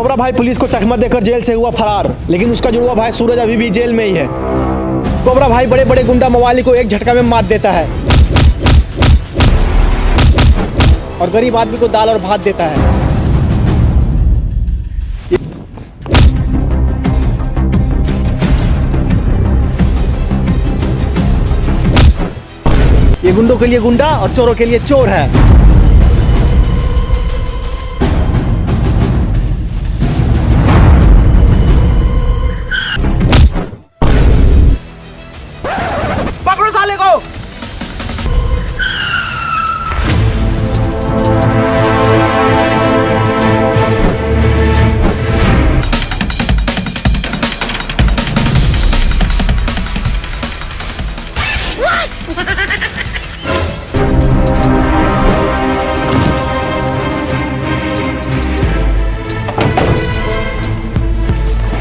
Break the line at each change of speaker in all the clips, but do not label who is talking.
Cobra भाई police को चकमा देकर जेल से हुआ फरार, लेकिन उसका जुड़वा भाई सूरज अभी भी जेल में ही है। कोबरा भाई बड़े बड़े गुंडा मवाली को एक झटका में मार देता है और गरीब आदमी को दाल और भात देता है। ये गुंडों के लिए गुंडा और चोरों के लिए चोर है।
पकड़ो साले को।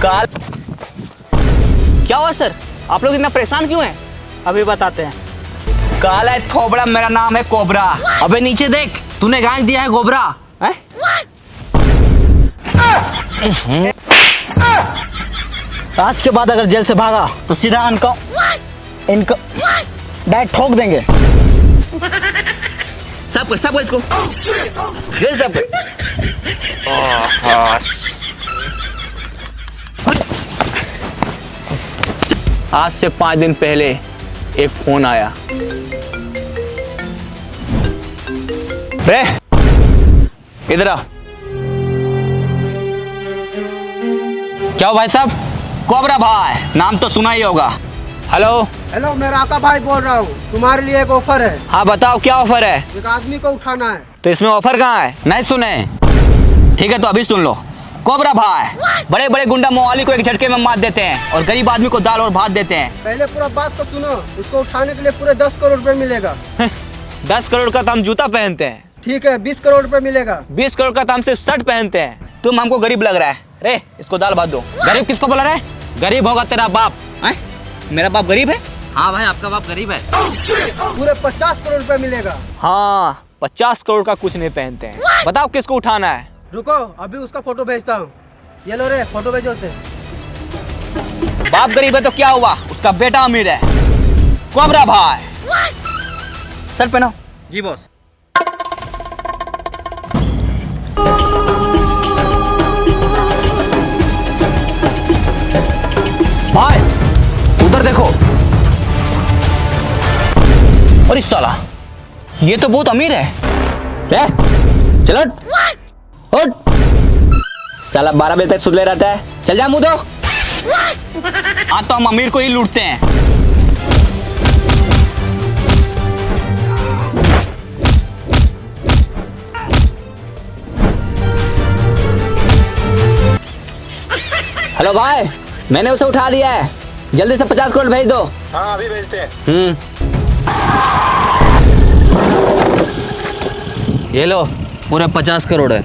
काल क्या हुआ सर, आप लोग इतना परेशान क्यों हैं? अभी बताते हैं। काला है थोबड़ा, मेरा नाम है कोबरा। अबे नीचे देख, तूने गांज दिया है गोबरा है? आज के बाद अगर जेल से भागा तो सीधा इनको डायरेक्ट ठोक देंगे। सब इसको ये सब आज से 5 दिन पहले एक फोन आया। रे इधर आ। क्या हो भाई साहब? कोबरा भाई नाम तो सुना ही होगा। हेलो
हेलो, मैं राका भाई बोल रहा हूँ। तुम्हारे लिए एक ऑफर है।
हाँ बताओ क्या ऑफर है?
एक आदमी को उठाना है।
तो इसमें ऑफर कहाँ है? नहीं सुने? ठीक है तो अभी सुन लो। कोबरा भाई बड़े बड़े गुंडा मवाली को एक झटके में मार देते हैं और गरीब आदमी को दाल और भात देते हैं।
पहले पूरा बात तो सुनो। उसको उठाने के लिए पूरे 10 करोड़ रुपए मिलेगा।
10 करोड़ का तो हम जूता पहनते हैं।
ठीक है, 20 करोड़ रुपए मिलेगा।
20 करोड़ का तो हम सिर्फ शर्ट पहनते हैं। तुम हमको गरीब लग रहा है। रे इसको दाल भात दो। गरीब किसको बोला रहे? गरीब होगा तेरा बाप। मेरा बाप गरीब है? हाँ भाई आपका बाप गरीब है।
पूरे 50 करोड़ रुपए मिलेगा।
हाँ 50 करोड़ का कुछ नहीं पहनते हैं। बताओ किसको उठाना है?
रुको, अभी उसका फोटो भेजता हूँ। ये लो रे, फोटो भेजो उसे।
बाप गरीब है तो क्या हुआ, उसका बेटा अमीर है। कोबरा भाई सर पहनाओ। जी बॉस। भाई उधर देखो। और इस साला ये तो बहुत अमीर है। चलो उठ। साला 12 बजे तक सुधले रहता है। चल जा मुंह दो। हाँ तो हम अमीर को ही लूटते हैं। हेलो भाई, मैंने उसे उठा दिया है। जल्दी से 50 करोड़ भेज दो।
हाँ अभी भेजते हैं।
ये लो, पूरे 50 करोड़ है।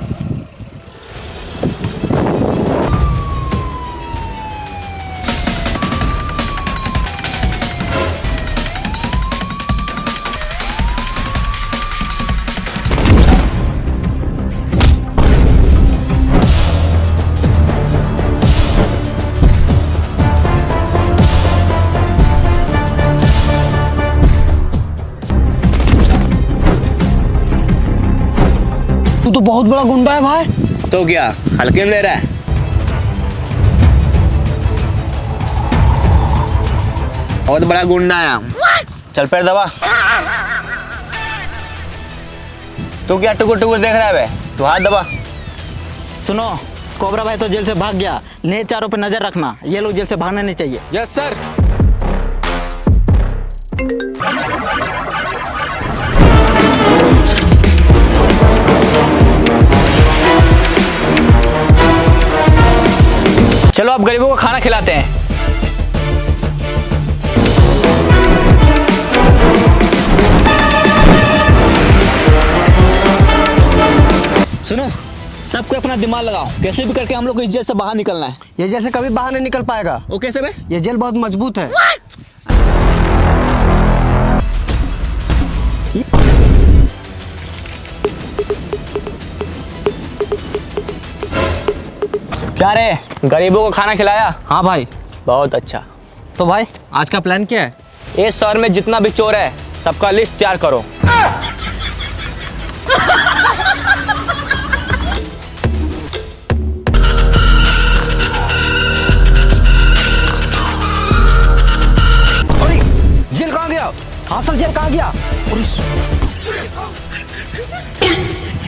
तू तो बहुत बड़ा गुंडा है भाई। तो क्या हल्के में ले रहा है? बहुत बड़ा गुंडा है। चल पैर दबा। तू क्या टुकुर टुकुर देख रहा है बे? तू हाथ दबा।
सुनो, कोबरा भाई तो जेल से भाग गया। ने चारों पे नजर रखना, ये लोग जेल से भागना नहीं चाहिए।
Yes sir. चलो अब गरीबों को खाना खिलाते हैं। सुनो, सबको अपना दिमाग लगाओ। कैसे भी करके हम लोग को इस जेल से बाहर निकलना है।
ये जेल से कभी बाहर नहीं निकल पाएगा।
वो कैसे बे?
ये जेल बहुत मजबूत है।
क्या रे, गरीबों को खाना खिलाया?
हाँ भाई।
बहुत अच्छा।
तो भाई आज का प्लान क्या है?
इस शहर में जितना भी चोर है सबका लिस्ट तैयार करो।
जेल कहाँ गया? हाँ सर, जेल कहाँ गया?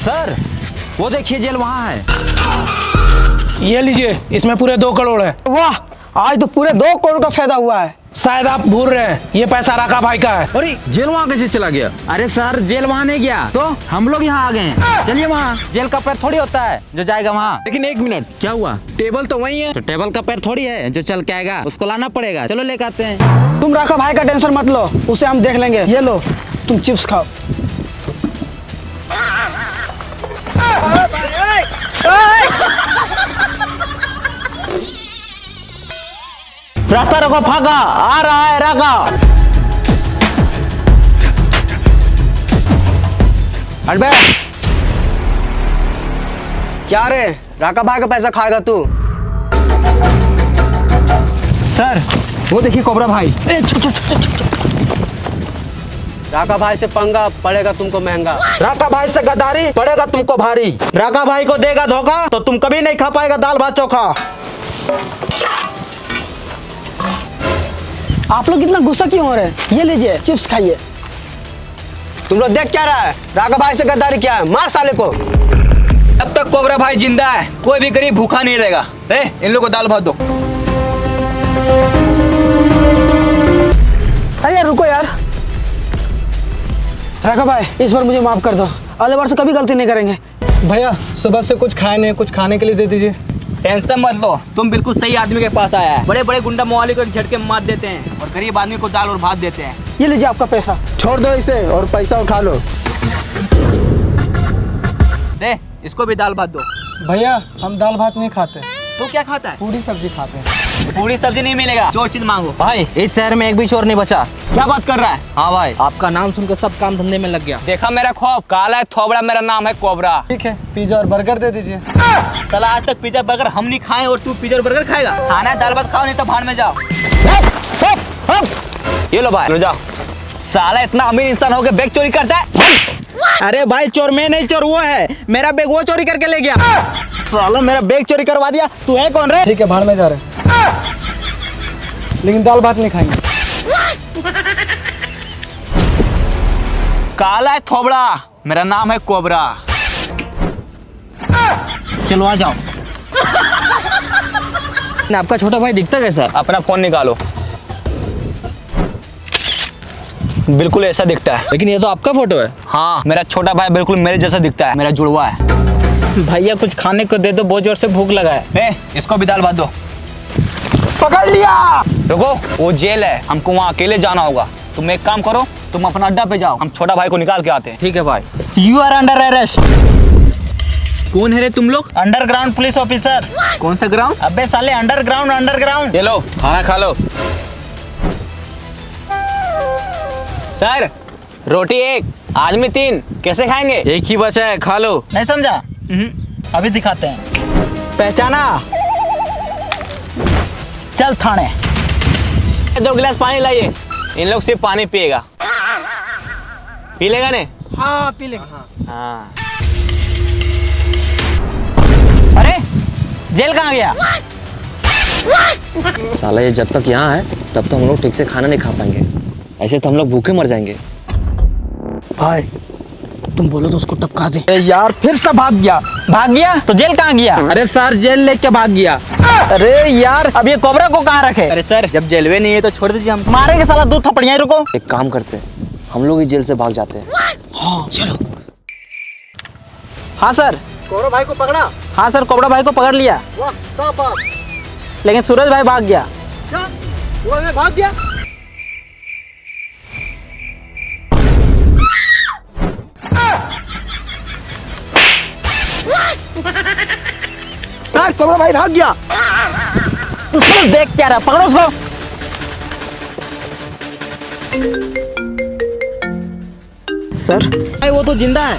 सर वो देखिए जेल वहाँ है।
ये लीजिए, इसमें पूरे 2 करोड़ है।
वाह, आज तो पूरे 2 करोड़ का फायदा हुआ है।
शायद आप भूल रहे हैं, ये पैसा राका भाई का है।
अरे जेल वहाँ कैसे चला गया? अरे सर जेल वहाँ नहीं गया तो हम लोग यहाँ आ गए हैं। चलिए वहाँ, जेल का पैर थोड़ी होता है जो जाएगा वहाँ।
लेकिन 1 मिनट,
क्या हुआ?
टेबल तो वही है।
तो टेबल का पैर थोड़ी है जो चल के आएगा, उसको लाना पड़ेगा। चलो लेकर आते हैं।
तुम राका भाई का टेंशन मत लो, उसे हम देख लेंगे। ये लो, तुम चिप्स खाओ।
रास्ता रोको, भागा, आ रहा है राका।
हट बे। क्या रे, राका भाई का पैसा खाएगा तू? सर वो देखिए कोबरा भाई। राका भाई से पंगा पड़ेगा तुमको महंगा।
राका भाई से गद्दारी पड़ेगा तुमको भारी। राका भाई को देगा धोखा तो तुम कभी नहीं खा पाएगा दाल भात चोखा।
आप लोग इतना गुस्सा क्यों हो रहे हैं? ये लीजिए, चिप्स खाइए। तुम लोग देख क्या रहा है? राका भाई से गद्दारी क्या है? मार साले को।
जब तक कोबरा भाई जिंदा है कोई भी गरीब भूखा नहीं रहेगा। इन लोगों को दाल भात दो।
अरे यार रुको यार। राका भाई इस बार मुझे माफ कर दो, अगले बार से कभी गलती नहीं करेंगे।
भैया सुबह से कुछ खाए नहीं, कुछ खाने के लिए दे दीजिए।
टेंशन मत लो, तुम बिल्कुल सही आदमी के पास आया है। बड़े बड़े गुंडा मवाली को एक झटके में मार देते हैं और गरीब आदमी को दाल और भात देते हैं।
ये लीजिए आपका पैसा। छोड़ दो इसे और पैसा उठा लो।
दे इसको भी दाल भात दो।
भैया हम दाल भात नहीं खाते,
तो क्या खाता है?
पूरी सब्जी खाते हैं।
पूरी सब्जी नहीं मिलेगा, जो चीज मांगो।
भाई इस शहर में एक भी चोर नहीं बचा।
क्या बात कर रहा है?
हाँ भाई, आपका नाम सुनकर सब काम धंधे में लग गया।
देखा मेरा खौफ, काला है थोबड़ा, मेरा नाम है कोबरा।
ठीक है, पिज्जा और बर्गर दे दीजिए।
चला आज तक पिज्जा बर्गर हम नहीं खाए और तू पिज्जा और बर्गर खाएगा? खाना है दाल भात खाओ, नहीं तो भाड़ में जाओ। ये लो भाई, लो जाओ। साला इतना अमीर इंसान हो के बैग चोरी करता है।
अरे भाई चोर मैं नहीं, चोर वो है। मेरा बैग वो चोरी करके ले गया। साला मेरा बैग चोरी करवा दिया। तू है कौन रे?
ठीक है, भाड़ में जा रहे हैं, लेकिन दाल भात नहीं खाएंगे।
काला है थोबड़ा, मेरा नाम है कोबरा।
चलो आ जाओ। आपका छोटा भाई दिखता कैसा?
अपना फोन निकालो। बिल्कुल ऐसा दिखता है।
लेकिन ये तो आपका फोटो है।
हाँ, मेरा छोटा भाई बिल्कुल मेरे जैसा दिखता है, मेरा जुड़वा है।
भैया कुछ खाने को दे दो, बहुत जोर से भूख लगा है।
इसको भी दाल भात दो।
पकड़ लिया।
रुको, वो जेल है, हमको वहाँ अकेले जाना होगा। तुम एक काम करो, तुम अपना अड्डा पे जाओ, हम छोटा भाई को निकाल के आते हैं।
ठीक है भाई। You are under arrest.
कौन है रे तुम लोग?
Underground police officer.
कौन सा ग्राउंड?
अबे साले अंडरग्राउंड अंडरग्राउंड।
ये लो खाना खा लो। सर रोटी 1, आदमी 3, कैसे खाएंगे?
एक ही बचा है, खा लो। नहीं समझा? अभी दिखाते हैं। पहचाना? चल थाने।
2 गिलास पानी लाइए, इन लोग सिर्फ पानी पिएगा। पी लेगा ने?
हाँ पी लेंगे।
हाँ।
अरे जेल कहाँ गया?
साला ये जब तक यहाँ है तब तक हम लोग ठीक से खाना नहीं खा पाएंगे, ऐसे तो हम लोग भूखे मर जाएंगे।
भाई तुम बोलो तो उसको टपका दे।
अरे यार फिर से भाग गया। भाग गया तो जेल कहाँ गया? अरे सर जेल लेके भाग गया। अरे यार अब ये कोबरा को कहाँ रखे?
अरे सर जब जेलवे नहीं है तो छोड़ दीजिए, हम
मारेंगे साला 2 थप्पड़ियाँ। रुको,
एक काम करते हैं, हम लोग ही जेल से भाग जाते हैं।
हाँ चलो।
हाँ सर।
कोबरा भाई को पकड़ा?
हाँ सर, कोबरा भाई को पकड़ लिया,
वाह, शाबाश।
लेकिन सूरज भाई भाग गया।
क्या वो मैं भाग गया? कोबरा भाई भाग गया।
तू सिर्फ देख क्या रहा, पकड़ो उसको। सर भाई वो तो जिंदा है।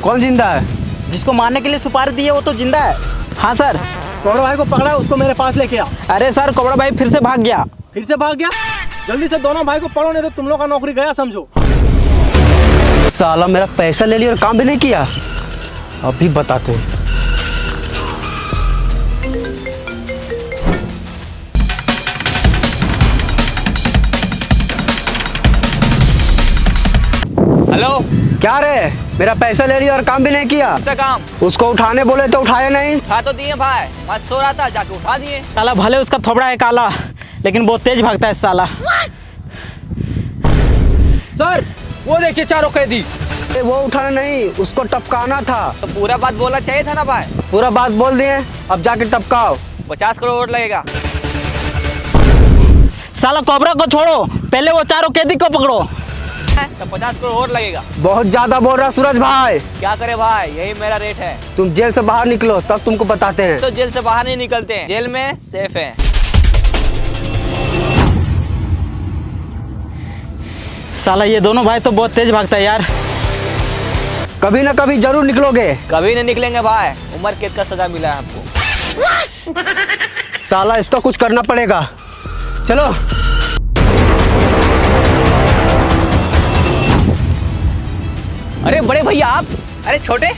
कौन जिंदा है?
जिसको मारने के लिए सुपारी दी है वो तो जिंदा है। हाँ सर।
कोबरा भाई को पकड़ा, उसको मेरे पास लेके आ।
अरे सर कोबरा भाई फिर से भाग गया।
फिर से भाग गया? जल्दी से दोनों भाई को पकड़ो, नहीं तो तुम लोग का नौकरी गया समझो।
साला मेरा पैसा ले लिया और काम भी नहीं किया। अभी बताते हैं।
हेलो,
क्या रे, मेरा पैसा ले लिया और काम भी नहीं किया।
क्या काम?
उसको उठाने बोले तो उठाया नहीं।
उठा तो दिए भाई, मैं सो रहा था, जाके उठा दिए।
साला भले उसका थोबड़ा है काला, लेकिन बहुत तेज भागता है साला।
सर वो देखिए चारों कैदी।
वो उठाना नहीं, उसको टपकाना था।
तो पूरा बात बोलना चाहिए था ना भाई।
पूरा बात बोल दिए, अब जाके टपकाओ।
50 करोड़ लगेगा।
साला कोबरा को छोड़ो, पहले वो चारों कैदी को पकड़ो।
तो 50 करोड़ और लगेगा।
बहुत ज्यादा बोल रहा सूरज भाई।
क्या करे भाई, यही मेरा रेट है।
तुम जेल से बाहर निकलो तब तुमको बताते हैं।
तो जेल से बाहर नहीं निकलते हैं, जेल में सेफ है।
साला ये दोनों भाई तो बहुत तेज भागता है यार।
कभी ना कभी जरूर निकलोगे।
कभी नहीं निकलेंगे भाई, उम्र कैद का सजा मिला है हमको।
साला इसका कुछ करना पड़ेगा। चलो।
अरे बड़े भैया आप, अरे छोटे,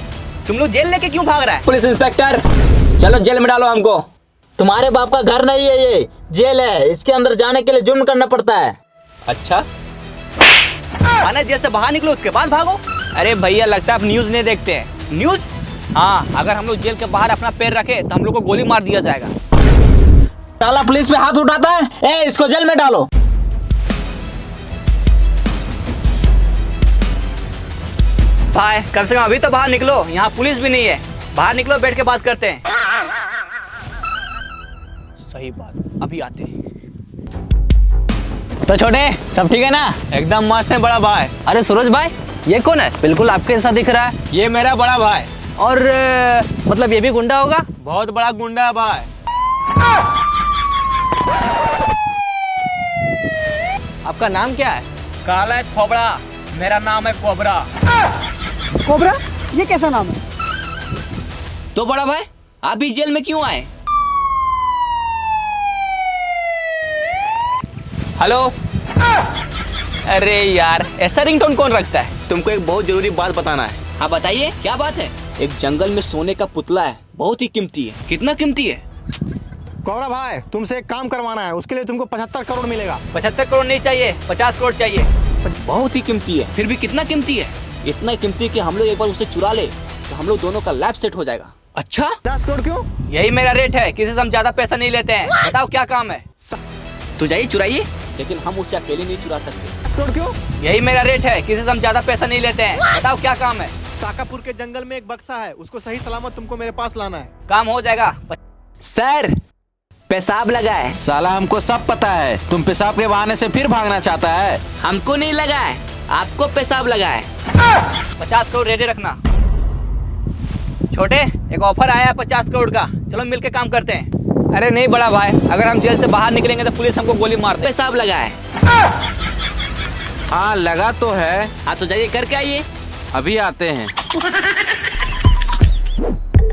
तुम लोग जेल लेके क्यों भाग रहा है?
पुलिस इंस्पेक्टर, चलो जेल में डालो हमको। तुम्हारे बाप का घर नहीं है, ये जेल है। इसके अंदर जाने के लिए जुर्म करना पड़ता है।
अच्छा, माने जेल से बाहर निकलो उसके बाद भागो। अरे भैया लगता है आप न्यूज नहीं देखते हैं। न्यूज? हाँ, अगर हम लोग जेल के बाहर अपना पैर रखे तो हम लोग को गोली मार दिया जाएगा।
साला पुलिस पे हाथ उठाता है। ए, इसको जेल में डालो।
भाई कम से कम अभी तो बाहर निकलो, यहाँ पुलिस भी नहीं है। बाहर निकलो, बैठ के बात करते हैं। सही बात, अभी आते हैं। तो छोटे, सब ठीक है ना? एकदम मस्त है बड़ा भाई। अरे सूरज भाई, ये कौन है? बिल्कुल आपके जैसा दिख रहा है। ये मेरा बड़ा भाई। और मतलब ये भी गुंडा होगा? बहुत बड़ा गुंडा है भाई। आपका नाम क्या है? काला है थोबड़ा, मेरा नाम है कोबरा।
कोबरा, ये कैसा नाम है?
तो बड़ा भाई, आप भी जेल में क्यों आए? हेलो। अरे यार, ऐसा रिंगटोन कौन रखता है? तुमको एक बहुत जरूरी बात बताना है। हाँ बताइए, क्या बात है? एक जंगल में सोने का पुतला है, बहुत ही कीमती है। कितना कीमती है?
कोबरा भाई, तुमसे एक काम करवाना है, उसके लिए तुमको 75 करोड़ मिलेगा।
75 करोड़ नहीं चाहिए, 50 करोड़ चाहिए। बहुत ही कीमती है। फिर भी कितना कीमती है? इतना कीमती है कि हम लोग एक बार उसे चुरा ले तो हम लोग दोनों का लैब सेट हो जाएगा। अच्छा,
50 करोड़ क्यों?
यही मेरा रेट है, किसी से हम ज्यादा पैसा नहीं लेते हैं। बताओ क्या काम है? तो जाइए चुराइए, लेकिन हम उसे अकेले नहीं चुरा सकते।
50 करोड़ क्यों?
यही मेरा रेट है, किसी से हम ज्यादा पैसा नहीं लेते हैं। बताओ क्या काम है?
साकापुर के जंगल में एक बक्सा है, उसको सही सलामत तुमको मेरे पास लाना है।
काम हो जाएगा।
सर, पेशाब लगा है।
साला हमको सब पता है, तुम पेशाब के बहाने से फिर भागना चाहता है।
हमको नहीं लगा है, आपको पेशाब लगा है।
50 करोड़ रेडी रखना। छोटे, एक ऑफर आया है 50 करोड़ का, चलो मिलके काम करते हैं। अरे नहीं बड़ा भाई, अगर हम जेल से बाहर निकलेंगे तो पुलिस हमको गोली मार दे।
पेशाब लगा है।
हाँ लगा तो है,
हाँ तो जाइए करके आइए।
अभी आते हैं।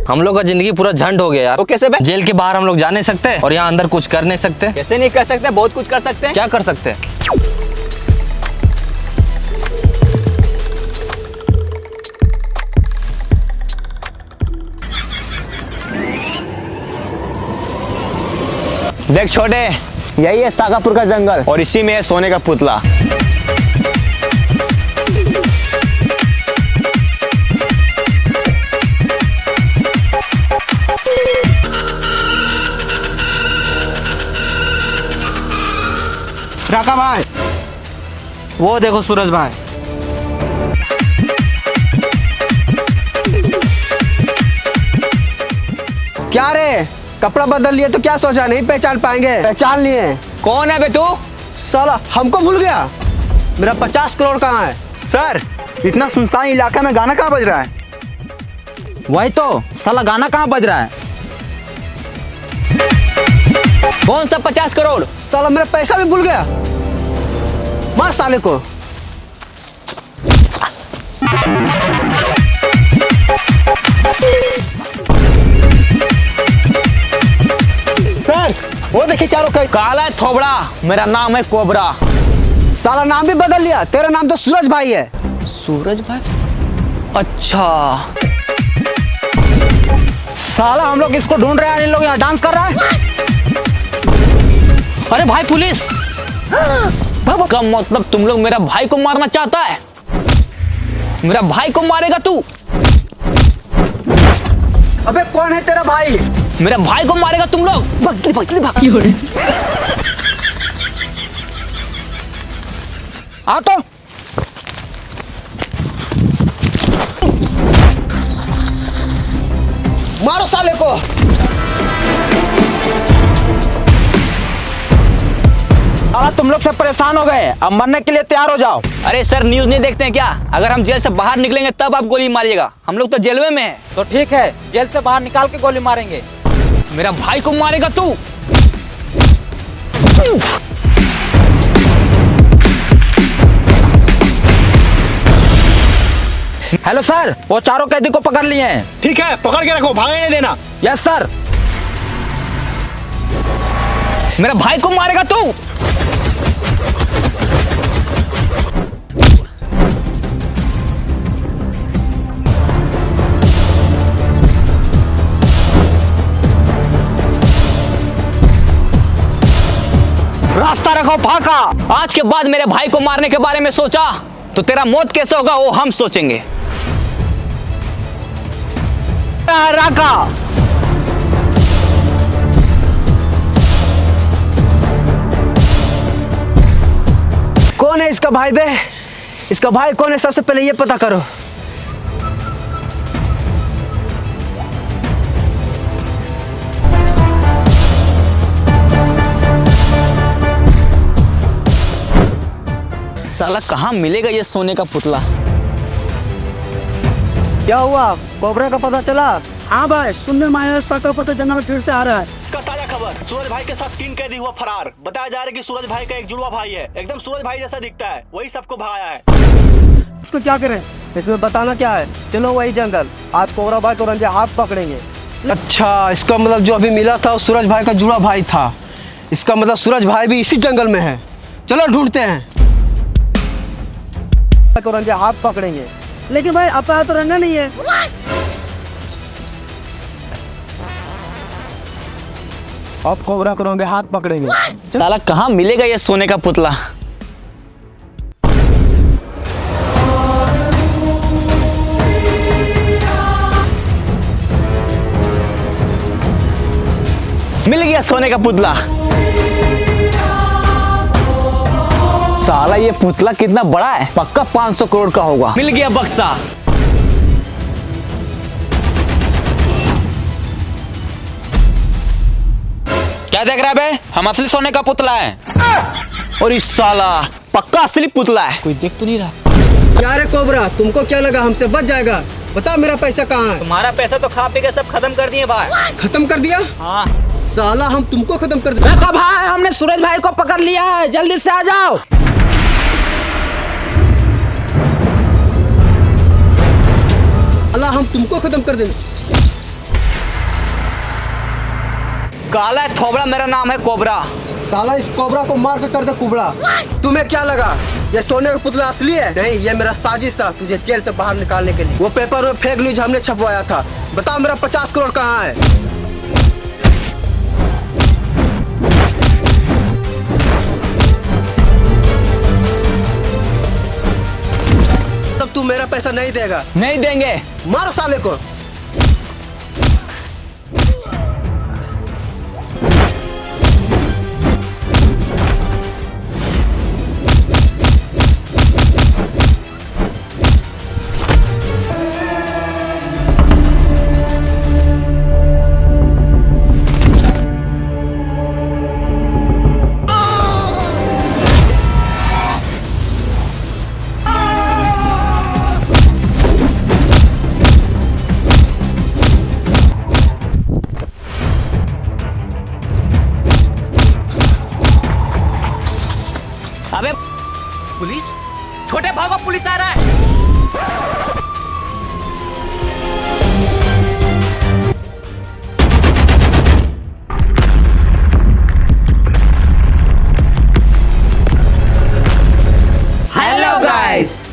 हम लोग का जिंदगी पूरा झंड हो गया यार।
वो कैसे बे?
जेल के बाहर हम लोग जा नहीं सकते और यहाँ अंदर कुछ कर नहीं सकते।
कैसे नहीं कर सकते? बहुत कुछ कर सकते हैं।
क्या कर सकते हैं?
देख छोटे, यही है साकापुर का जंगल और इसी में है सोने का पुतला।
राका भाई, वो देखो सूरज भाई।
क्या रे, कपड़ा बदल लिए तो क्या सोचा नहीं पहचान पाएंगे? पहचान लिए।
कौन है बे तू?
साला हमको भूल गया। मेरा 50 करोड़ कहाँ है?
सर, इतना सुनसान इलाका में गाना कहाँ बज रहा है?
वही तो, साला गाना कहाँ बज रहा है?
कौन सा 50 करोड़?
साला मेरा पैसा भी भूल गया। मार साले को।
वो देखिए चारों कैदी।
काला है थोबड़ा, मेरा नाम है कोबरा।
साला नाम भी बदल लिया, तेरा नाम तो सूरज भाई है।
सूरज भाई? अच्छा।
साला हम लोग इसको ढूंढ रहे हैं, इन लोग यहाँ डांस कर रहा है।
अरे भाई पुलिस! का मतलब तुम लोग मेरा भाई को मारना चाहता है? मेरा भाई को मारेगा तू?
अबे कौन है तेरा भाई?
मेरा भाई को मारेगा तुम लोग?
आ तो
मारो साले को।
साला तुम लोग सब परेशान हो गए, अब मरने के लिए तैयार हो जाओ।
अरे सर, न्यूज नहीं देखते हैं क्या? अगर हम जेल से बाहर निकलेंगे तब आप गोली मारिएगा, हम लोग तो जेल में हैं।
तो ठीक है, जेल से बाहर निकाल के गोली मारेंगे।
मेरा भाई को मारेगा तू?
हेलो सर, वो चारों कैदी को पकड़ लिए हैं।
ठीक है, पकड़ के रखो, भागने नहीं देना।
Yes sir.
मेरा भाई को मारेगा तू?
रास्ता रखो, फाका।
आज के बाद मेरे भाई को मारने के बारे में सोचा तो तेरा मौत कैसे होगा वो हम सोचेंगे।
राका।
कौन है इसका भाई बे? इसका भाई कौन है, सबसे पहले ये पता करो।
साला कहाँ मिलेगा ये सोने का पुतला?
क्या हुआ, कोबरा का पता चला?
हाँ भाई, सुनने में आया इसका पता जंगल में फिर से आ रहा है।
इसका ताजा खबर, सूरज भाई के साथ 3 कैदी हुआ फरार। बताया जा रहा है कि सूरज भाई का एक जुड़वा भाई है, एकदम सूरज भाई जैसा दिखता है, वही सबको भगाया है।
उसको क्या करें?
इसमें बताना क्या है, चलो वही जंगल। आज कोबरा भाई को रंजे हाथ पकड़ेंगे। अच्छा, इसका मतलब जो अभी मिला था वो सूरज भाई का जुड़ा भाई था। इसका मतलब सूरज भाई भी इसी जंगल में है। चलो ढूंढते हैं। को रंजे हाथ पकड़ेंगे।
लेकिन भाई अपना तो रंगा नहीं है।
अब कोबरा को रंगे हाथ पकड़ेंगे।
साला कहाँ मिलेगा ये सोने का पुतला? मिल गया सोने का पुतला। साला ये पुतला कितना बड़ा है, पक्का 500 करोड़ का होगा। मिल गया बक्सा।
क्या देख रहा है बे? हम असली सोने का पुतला है।
और इस साला पक्का असली पुतला है, कोई देख तो नहीं रहा।
क्या रे कोबरा, तुमको क्या लगा हमसे बच जाएगा? बता मेरा पैसा कहाँ है?
तुम्हारा पैसा तो खा पी के सब खत्म कर दिए भाई।
खत्म कर दिया?
हाँ।
साला हम तुमको खत्म कर दिया।
देखो भाई, हमने सूरज भाई को पकड़ लिया है, जल्दी से आ जाओ।
साला हम तुमको खत्म कर देंगे।
काला है थोबड़ा, मेरा नाम है कोबरा।
साला इस कोबरा को मार के कर दे कुबड़ा। तुम्हें क्या लगा ये सोने का पुतला असली है? नहीं, ये मेरा साजिश था तुझे जेल से बाहर निकालने के लिए। वो पेपर में फेक न्यूज हमने छपवाया था। बता मेरा 50 करोड़ कहाँ है? तब तू मेरा पैसा नहीं देगा?
नहीं देंगे।
मार साले को।
अबे पुलिस, छोटे भागो, पुलिस आ रहा है।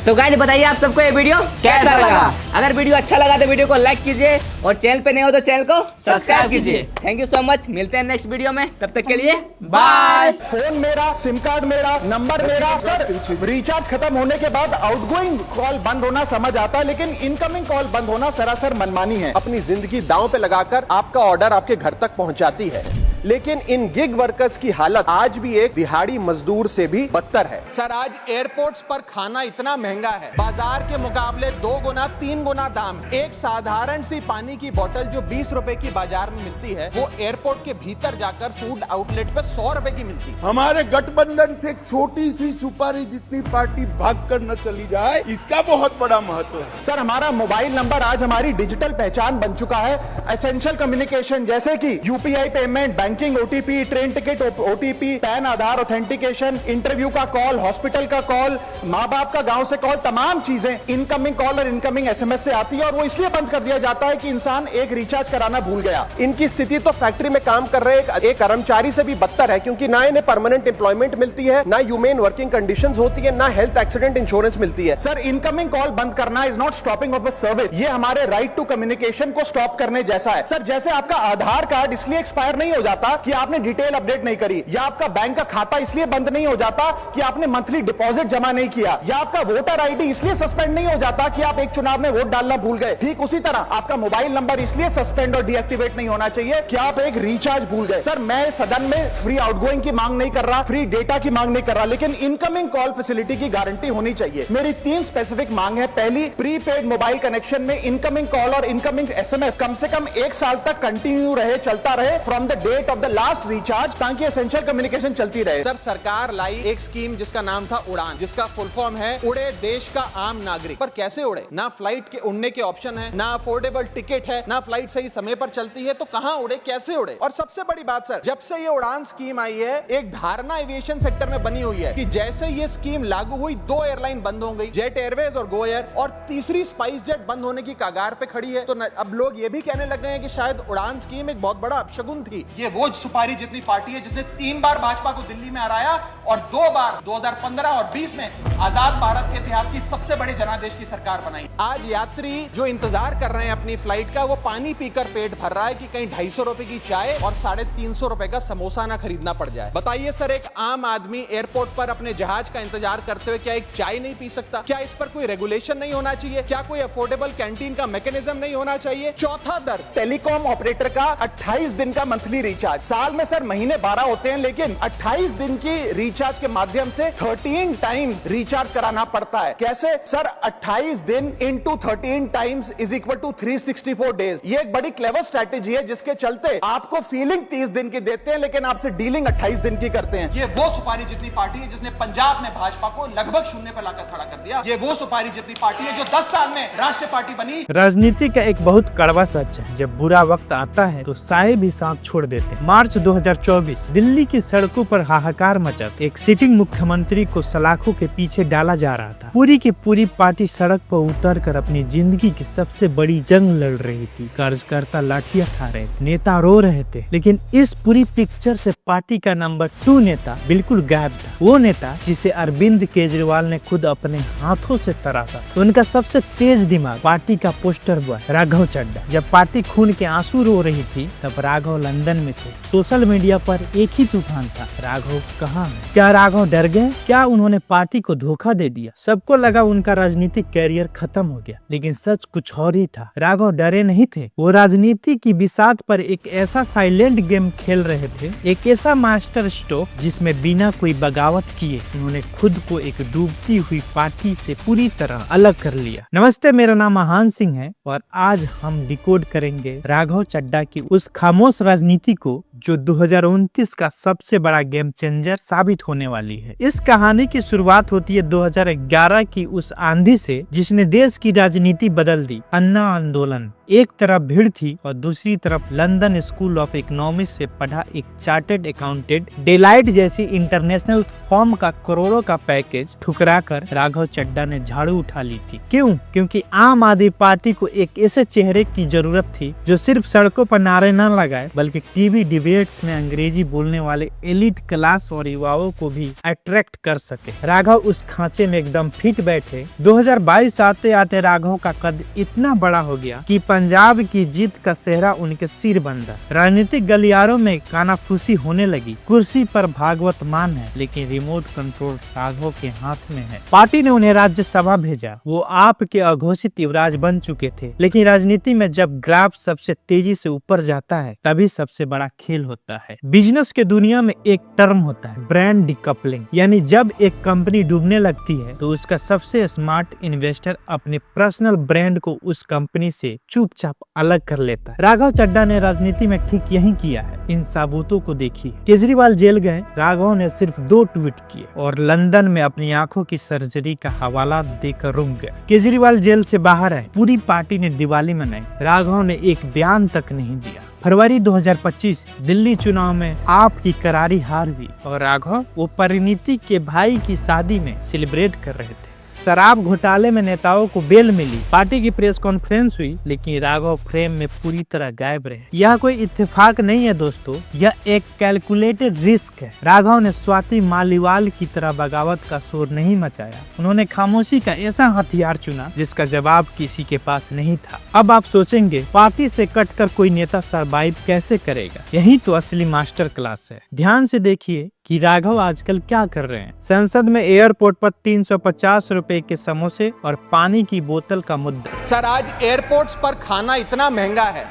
तो गाइस बताइए आप सबको ये वीडियो कैसा लगा। अगर वीडियो अच्छा लगा तो वीडियो को लाइक कीजिए और चैनल पे नए हो तो चैनल को सब्सक्राइब कीजिए। थैंक यू सो मच, मिलते हैं नेक्स्ट वीडियो में, तब तक के लिए बाय।
फोन मेरा, सिम कार्ड मेरा, नंबर मेरा। सर रिचार्ज खत्म होने के बाद आउटगोइंग कॉल बंद होना समझ आता है, लेकिन इनकमिंग कॉल बंद होना सरासर मनमानी है। अपनी जिंदगी दांव पे लगाकर आपका ऑर्डर आपके घर तक पहुंचाती है, लेकिन इन गिग वर्कर्स की हालत आज भी एक दिहाड़ी मजदूर से भी बदतर है। सर आज एयरपोर्ट्स पर खाना इतना महंगा है, बाजार के मुकाबले 2 गुना 3 गुना दाम। एक साधारण सी पानी की बोतल जो 20 रुपए की बाजार में मिलती है, वो एयरपोर्ट के भीतर जाकर फूड आउटलेट पे 100 रुपए की मिलती है।
हमारे गठबंधन से एक छोटी सी सुपारी जितनी पार्टी भाग कर न चली जाए, इसका बहुत बड़ा महत्व है।
सर हमारा मोबाइल नंबर आज हमारी डिजिटल पहचान बन चुका है। एसेंशियल कम्युनिकेशन जैसे कि UPI payment, banking, OTP, train ticket OTP, PAN Aadhaar authentication, interview का कॉल, हॉस्पिटल का कॉल, माँ बाप का गांव से कॉल, तमाम चीजें इनकमिंग कॉल और इनकमिंग एसएमएस से आती है। और वो इसलिए बंद कर दिया जाता है कि इंसान एक रिचार्ज कराना भूल गया। इनकी स्थिति तो फैक्ट्री में काम कर रहे एक कर्मचारी से भी बदतर है, क्योंकि ना इन्हें परमानेंट एम्प्लॉयमेंट मिलती है, ना ह्यूमेन वर्किंग कंडीशंस होती है, ना हेल्थ एक्सीडेंट इंश्योरेंस मिलती है। सर इनकमिंग कॉल बंद करना is not stopping of a service, ये हमारे राइट टू कम्युनिकेशन को स्टॉप करने जैसा है। सर जैसे आपका आधार कार्ड इसलिए एक्सपायर नहीं हो जाता कि आपने डिटेल अपडेट नहीं करी, या आपका बैंक का खाता इसलिए बंद नहीं हो जाता कि आपने मंथली डिपॉजिट जमा नहीं किया, या आपका वोटर आईडी इसलिए सस्पेंड नहीं हो जाता कि आप एक चुनाव में वोट डालना भूल गए। ठीक उसी तरह आपका मोबाइल नंबर इसलिए सस्पेंड और डीएक्टिवेट नहीं होना चाहिए कि आप एक रिचार्ज भूल गए। सर मैं सदन में फ्री आउटगोइंग की मांग नहीं कर रहा, फ्री डेटा की मांग नहीं कर रहा, लेकिन इनकमिंग कॉल फैसिलिटी की गारंटी होनी चाहिए। मेरी 3 स्पेसिफिक मांग है। पहली, प्रीपेड मोबाइल कनेक्शन में इनकमिंग कॉल और इनकमिंग एसएमएस कम से कम 1 साल तक कंटिन्यू रहे, चलता रहे from the date of the last recharge, ताकि एसेंशियल कम्युनिकेशन चलती रहे। सर सरकार लाई एक स्कीम जिसका नाम था उड़ान, जिसका फुल फॉर्म है उड़े देश का आम नागरिक। पर कैसे उड़े? ना फ्लाइट के उड़ने के ऑप्शन है, ना अफोर्डेबल टिकट है, ना फ्लाइट सही समय पर चलती है, तो कहां उड़े, कैसे उड़े? और सबसे बड़ी बात सर, जब से ये उड़ान स्कीम आई है, एक धारणा एविएशन सेक्टर में बनी हुई है कि जैसे ये स्कीम लागू हुई 2 एयरलाइन बंद हो गई, जेट एयरवेज और गो एयर, और तीसरी स्पाइस जेट बंद होने की कगार पे खड़ी है। तो अब लोग ये भी कहने लग गए हैं कि शायद उड़ान स्कीम एक बहुत बड़ा अपशगुन थी। ये वो सुपारी जितनी पार्टी है जिसने 3 बार भाजपा को दिल्ली में हराया और 2 बार 2015 और 20 में आजाद भारत के इतिहास की सबसे बड़ी जनादेश की सरकार बनाई। आज यात्री जो इंतजार कर रहे हैं अपनी फ्लाइट का, वो पानी पीकर पेट भर रहा है कि कहीं 250 रुपए की चाय और 350 रुपए का समोसा ना खरीदना पड़ जाए। बताइए सर, एक आम आदमी एयरपोर्ट पर अपने जहाज का इंतजार करते हुए क्या एक चाय नहीं पी सकता? क्या इस पर कोई रेगुलेशन नहीं होना चाहिए? क्या कोई अफोर्डेबल कैंटीन का मैकेनिज्म नहीं होना चाहिए? चौथा दर, टेलीकॉम ऑपरेटर का 28 दिन का मंथली रिचार्ज। साल में सर महीने 12 होते हैं, लेकिन 28 दिन की रिचार्ज के माध्यम से 13 टाइम्स रिचार्ज कराना पड़ता है। कैसे सर? 28 दिन into 13 times is equal to 364 days. ये एक बड़ी क्लेवर स्ट्रेटेजी है, जिसके चलते आपको फीलिंग 30 दिन की देते हैं, लेकिन आपसे डीलिंग 28 दिन की करते हैं। ये वो सुपारी जितनी पार्टी है जिसने पंजाब में भाजपा को लगभग शून्य पर लाकर खड़ा कर दिया। ये वो सुपारी जितनी पार्टी है जो 10 साल में राष्ट्रीय पार्टी बनी।
राजनीति का एक बहुत कड़वा सच है, जब बुरा वक्त आता है तो साए भी साथ छोड़ देते हैं। मार्च 2024 दिल्ली की सड़कों पर हाहाकार मचा। एक सिटिंग मुख्यमंत्री को सलाखों के पीछे डाला जा रहा था। पूरी की पूरी पार्टी सड़क पर उतरकर अपनी जिंदगी की सबसे बड़ी जंग लड़ रही थी। कार्यकर्ता लाठियां उठा रहे थे, नेता रो रहे थे, लेकिन इस पूरी पिक्चर से पार्टी का नंबर 2 नेता बिल्कुल गायब था। वो नेता जिसे अरविंद केजरीवाल ने खुद अपने हाथों से तराशा। तो उनका सबसे तेज दिमाग पार्टी का पोस्टर बॉय राघव चड्ढा। जब पार्टी खून के आंसू रो रही थी, तब राघव लंदन में थे। सोशल मीडिया पर एक ही तूफान था, राघव कहाँ है? क्या राघव डर गए? क्या उन्होंने पार्टी को धोखा दे दिया? सबको लगा उनका राजनीतिक कैरियर खत्म हो गया, लेकिन सच कुछ और ही था। राघव डरे नहीं थे। वो राजनीति की बिसात पर एक ऐसा साइलेंट गेम खेल रहे थे, एक ऐसा मास्टर स्ट्रोक जिसमें बिना कोई बगावत किए उन्होंने खुद को एक डूबती हुई पार्टी से पूरी तरह अलग कर लिया। नमस्ते, मेरा नाम महान सिंह है और आज हम डिकोड करेंगे राघव चड्ढा की उस खामोश राजनीति को जो 2029 का सबसे बड़ा गेम चेंजर साबित होने वाली है। इस कहानी की शुरुआत होती है 2011 की उस आंधी से जिसने देश की राजनीति बदल दी। अन्ना आंदोलन। एक तरफ भीड़ थी और दूसरी तरफ लंदन स्कूल ऑफ इकोनॉमिक्स से पढ़ा एक चार्टर्ड अकाउंटेंट डेलाइट जैसी इंटरनेशनल फर्म का करोड़ों का पैकेज ठुकराकर राघव चड्ढा ने झाड़ू उठा ली थी। क्यों? क्योंकि आम आदमी पार्टी को एक ऐसे चेहरे की जरूरत थी जो सिर्फ सड़कों पर नारे न लगाए बल्कि टीवी डिबेट्स में अंग्रेजी बोलने वाले एलिट क्लास और युवाओं को भी अट्रैक्ट कर सके। राघव उस खांचे में एकदम फिट बैठे। 2022 आते आते राघव का कद इतना बड़ा हो गया कि पंजाब की जीत का सेहरा उनके सिर बंधा। राजनीतिक गलियारों में कानाफूसी होने लगी। कुर्सी पर भागवत मान है, लेकिन रिमोट कंट्रोल राघव के हाथ में है। पार्टी ने उन्हें राज्यसभा भेजा। वो आपके अघोषित युवराज बन चुके थे, लेकिन राजनीति में जब ग्राफ सबसे तेजी से ऊपर जाता है तभी सबसे बड़ा खेल होता है। बिजनेस के दुनिया में एक टर्म होता है ब्रांड डिकपलिंग, यानी जब एक कंपनी डूबने लगती है तो उसका सबसे स्मार्ट इन्वेस्टर अपने पर्सनल ब्रांड को उस कंपनी से चुपचाप अलग कर लेता है। राघव चड्ढा ने राजनीति में ठीक यही किया है। इन सबूतों को देखिए। केजरीवाल जेल गए, राघव ने सिर्फ 2 ट्वीट किए और लंदन में अपनी आंखों की सर्जरी का हवाला देकर रुक गए। केजरीवाल जेल से बाहर आए, पूरी पार्टी ने दिवाली मनाई, राघव ने एक बयान तक नहीं दिया। फरवरी 2025 दिल्ली चुनाव में आपकी करारी हार हुई और राघव वो परिणीति के भाई की शादी में सेलिब्रेट कर रहे थे। शराब घोटाले में नेताओं को बेल मिली, पार्टी की प्रेस कॉन्फ्रेंस हुई, लेकिन राघव फ्रेम में पूरी तरह गायब रहे। यह कोई इत्तेफाक नहीं है दोस्तों, यह एक कैलकुलेटेड रिस्क है। राघव ने स्वाति मालीवाल की तरह बगावत का शोर नहीं मचाया। उन्होंने खामोशी का ऐसा हथियार चुना जिसका जवाब किसी के पास नहीं था। अब आप सोचेंगे पार्टी से कटकर कोई नेता सर्वाइव कैसे करेगा? यही तो असली मास्टर क्लास है। ध्यान से देखिए कि राघव आजकल क्या कर रहे हैं। संसद में एयरपोर्ट पर 350 रुपए के समोसे और पानी की बोतल का मुद्दा।
सर आज एयरपोर्ट्स पर खाना इतना महंगा है,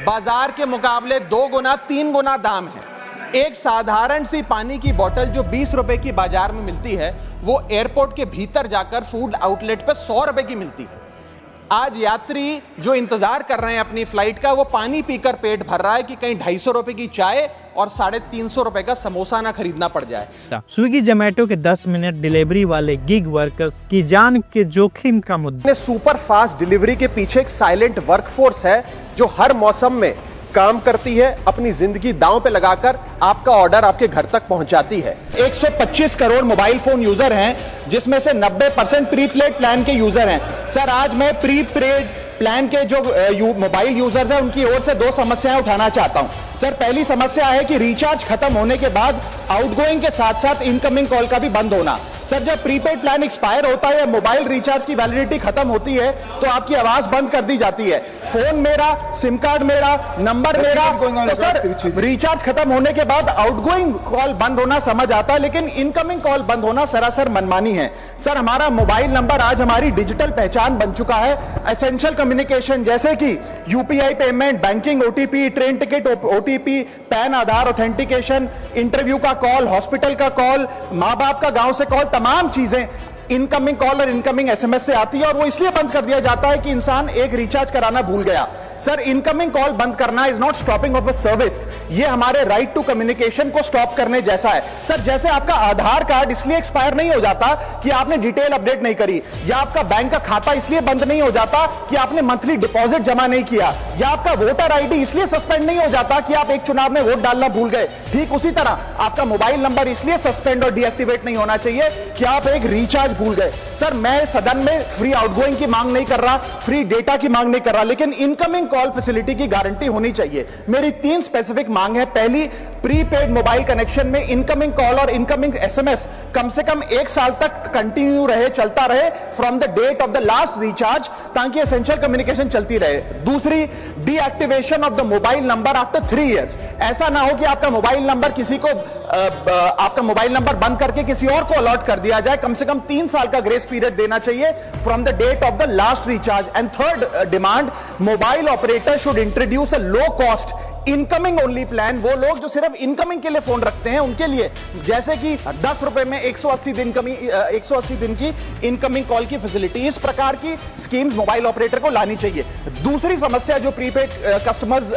बाजार के मुकाबले 2 गुना 3 गुना दाम है। एक साधारण सी पानी की बोतल जो 20 रुपए की बाजार में मिलती है, वो एयरपोर्ट के भीतर जाकर फूड आउटलेट पर 100 रुपए की मिलती है। आज यात्री जो इंतजार कर रहे हैं अपनी फ्लाइट का, वो पानी पीकर पेट भर रहा है कि कहीं 250 रुपए की चाय और 350 रुपए का समोसा ना खरीदना पड़ जाए।
स्विगी जोमेटो के 10 मिनट डिलीवरी वाले गिग वर्कर्स की जान के जोखिम का मुद्दा।
सुपर फास्ट डिलीवरी के पीछे एक साइलेंट वर्कफोर्स है जो हर मौसम में काम करती है, अपनी जिंदगी दांव पे लगाकर आपका ऑर्डर आपके घर तक पहुंचाती है। 125 करोड़ मोबाइल फोन यूजर हैं, जिसमें से 90% प्रीपेड प्लान के यूजर हैं। सर आज मैं प्रीपेड प्लान के जो मोबाइल यूजर्स हैं उनकी ओर से 2 समस्याएं उठाना चाहता हूं। सर पहली समस्या है कि रिचार्ज खत्म होने के बाद आउटगोइंग के साथ साथ इनकमिंग कॉल का भी बंद होना। सर जब प्रीपेड प्लान एक्सपायर होता है या मोबाइल रिचार्ज की वैलिडिटी खत्म होती है तो आपकी आवाज बंद कर दी जाती है। फोन मेरा, सिम कार्ड मेरा, नंबर मेरा, तो सर रिचार्ज खत्म होने के बाद आउटगोइंग कॉल बंद होना समझ आता है, लेकिन इनकमिंग कॉल बंद होना सरासर मनमानी है। सर हमारा मोबाइल नंबर आज हमारी डिजिटल पहचान बन चुका है। एसेंशियल कम्युनिकेशन जैसे कि UPI payment, banking, OTP, train ticket OTP, PAN Aadhaar authentication, interview का कॉल, हॉस्पिटल का कॉल, माँ बाप का गांव से कॉल, तमाम चीजें इनकमिंग कॉल और इनकमिंग एसएमएस से आती है और वो इसलिए बंद कर दिया जाता है कि इंसान एक रिचार्ज कराना भूल गया। सर इनकमिंग कॉल बंद करना is not stopping of a service, ये हमारे राइट टू कम्युनिकेशन को स्टॉप करने जैसा है। सर जैसे आपका आधार कार्ड इसलिए एक्सपायर नहीं हो जाता कि आपने डिटेल अपडेट नहीं करी, या आपका बैंक का खाता इसलिए बंद नहीं हो जाता कि आपने मंथली डिपॉजिट जमा नहीं किया, या आपका वोटर आईडी इसलिए सस्पेंड नहीं हो जाता कि आप एक चुनाव में वोट डालना भूल गए। ठीक उसी तरह आपका मोबाइल नंबर इसलिए सस्पेंड और डीएक्टिवेट नहीं होना चाहिए कि आप एक रिचार्ज भूल गए। सर मैं सदन में फ्री आउटगोइंग की मांग नहीं कर रहा, फ्री डेटा की मांग नहीं कर रहा, लेकिन इनकमिंग कॉल फैसिलिटी की गारंटी होनी चाहिए। मेरी 3 स्पेसिफिक मांग है। पहली, प्रीपेड मोबाइल कनेक्शन में इनकमिंग कॉल और इनकमिंग एसएमएस कम से कम 1 साल तक कंटिन्यू रहे, चलता रहे from the date of the last recharge, ताकि एसेंशियल कम्युनिकेशन चलती रहे। दूसरी, deactivation of the mobile number after 3 years. ऐसा ना हो कि आपका मोबाइल नंबर किसी को आपका मोबाइल नंबर बंद करके किसी और को अलॉट कर दिया जाए। कम से कम 3 साल का ग्रेस पीरियड देना चाहिए from the date of the last recharge. And third demand, mobile operator should introduce a low cost incoming only plan. वो लोग जो सिर्फ इनकमिंग के लिए फोन रखते हैं उनके लिए, जैसे कि 10 रुपए में 180 दिन की इनकमिंग कॉल की फैसिलिटी, इस प्रकार की स्कीम्स मोबाइल ऑपरेटर को लानी चाहिए। दूसरी समस्या जो प्रीपेड कस्टमर्स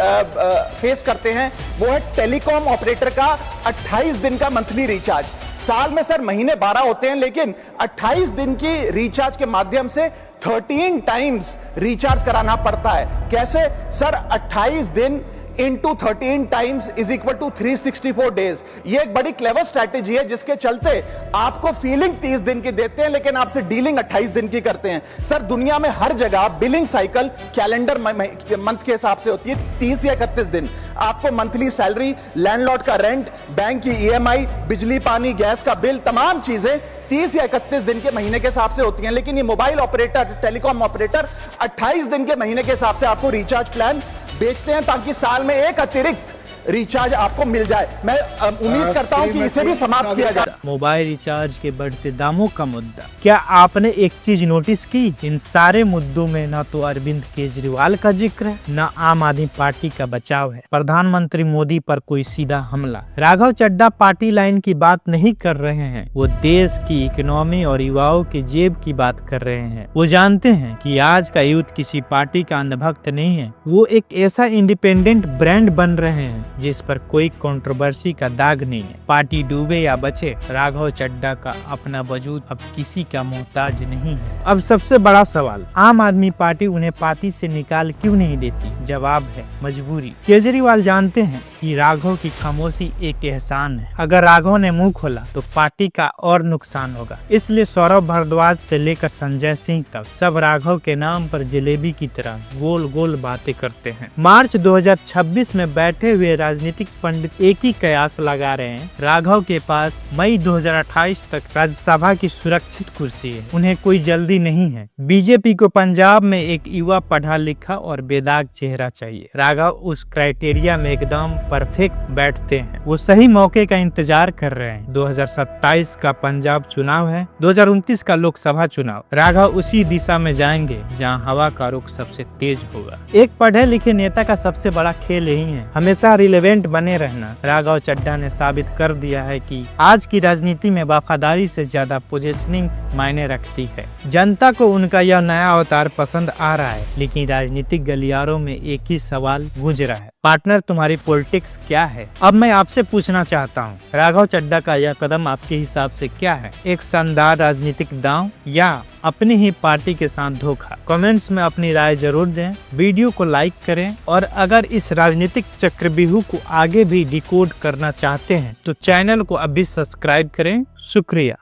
फेस करते हैं वो है टेलीकॉम ऑपरेटर का 28 दिन का मंथली रिचार्ज। साल में सर महीने 12 होते हैं, लेकिन 28 दिन की रिचार्ज के माध्यम से 13 टाइम्स रिचार्ज कराना पड़ता है। कैसे सर? 28 दिन into 13 times is equal to 364 days। ये एक बड़ी क्लेवर स्ट्रैटेजी है जिसके चलते आपको फीलिंग 30 दिन की देते हैं लेकिन आपसे डीलिंग 28 दिन की करते हैं। सर दुनिया में हर जगह बिलिंग साइकिल कैलेंडर मंथ के हिसाब से होती है 30 या 31 दिन। आपको मंथली सैलरी, लैंडलॉर्ड का रेंट, बैंक की ईएमआई, बिजली पानी गैस का बिल, तमाम चीजें 30 या 31 दिन के महीने के हिसाब से होती हैं। लेकिन ये मोबाइल ऑपरेटर, टेलीकॉम ऑपरेटर 28 दिन के महीने के हिसाब से आपको रिचार्ज प्लान बेचते हैं ताकि साल में एक अतिरिक्त रिचार्ज आपको मिल जाए। मैं उम्मीद करता हूं कि इसे भी समाप्त किया जाए।
मोबाइल रिचार्ज के बढ़ते दामों का मुद्दा, क्या आपने एक चीज नोटिस की? इन सारे मुद्दों में न तो अरविंद केजरीवाल का जिक्र है, न आम आदमी पार्टी का बचाव है। प्रधानमंत्री मोदी पर कोई सीधा हमला। राघव चड्ढा पार्टी लाइन की बात नहीं कर रहे हैं, वो देश की इकोनॉमी और युवाओं की जेब की बात कर रहे हैं। वो जानते हैं कि आज का यूथ किसी पार्टी का अंधभक्त नहीं है, वो एक ऐसा इंडिपेंडेंट ब्रांड बन रहे हैं जिस पर कोई कंट्रोवर्सी का दाग नहीं है। पार्टी डूबे या बचे, राघव चड्ढा का अपना वजूद अब किसी का मोहताज नहीं है। अब सबसे बड़ा सवाल, आम आदमी पार्टी उन्हें पार्टी से निकाल क्यों नहीं देती? जवाब है मजबूरी। केजरीवाल जानते हैं कि राघव की खामोशी एक एहसान है। अगर राघव ने मुंह खोला तो पार्टी का और नुकसान होगा। इसलिए सौरभ भारद्वाज से लेकर संजय सिंह तक सब राघव के नाम पर जलेबी की तरह गोल गोल बातें करते हैं। मार्च 2026 में बैठे हुए राजनीतिक पंडित एक ही कयास लगा रहे हैं, राघव के पास मई 2028 तक राज्यसभा की सुरक्षित कुर्सी है, उन्हें कोई जल्दी नहीं है। बीजेपी को पंजाब में एक युवा पढ़ा लिखा और बेदाग चेहरा चाहिए। राघव उस क्राइटेरिया में एकदम परफेक्ट बैठते हैं। वो सही मौके का इंतजार कर रहे हैं। 2027 का पंजाब चुनाव है, 2029 का लोकसभा चुनाव। राघव उसी दिशा में जाएंगे जहां हवा का रुख सबसे तेज होगा। एक पढ़े लिखे नेता का सबसे बड़ा खेल यही है, हमेशा रिलेवेंट बने रहना। राघव चड्ढा ने साबित कर दिया है कि आज की राजनीति में वफादारी से ज्यादा पोजीशनिंग मायने रखती है। जनता को उनका यह नया अवतार पसंद आ रहा है, लेकिन राजनीतिक गलियारों में एक ही सवाल गूंज रहा है, पार्टनर तुम्हारी पॉलिटिक्स क्या है? अब मैं आपसे पूछना चाहता हूँ, राघव चड्ढा का यह कदम आपके हिसाब से क्या है? एक शानदार राजनीतिक दांव या अपनी ही पार्टी के साथ धोखा? कमेंट्स में अपनी राय जरूर दें, वीडियो को लाइक करें और अगर इस राजनीतिक चक्रव्यूह को आगे भी डिकोड करना चाहते हैं तो चैनल को अभी सब्सक्राइब करें। शुक्रिया।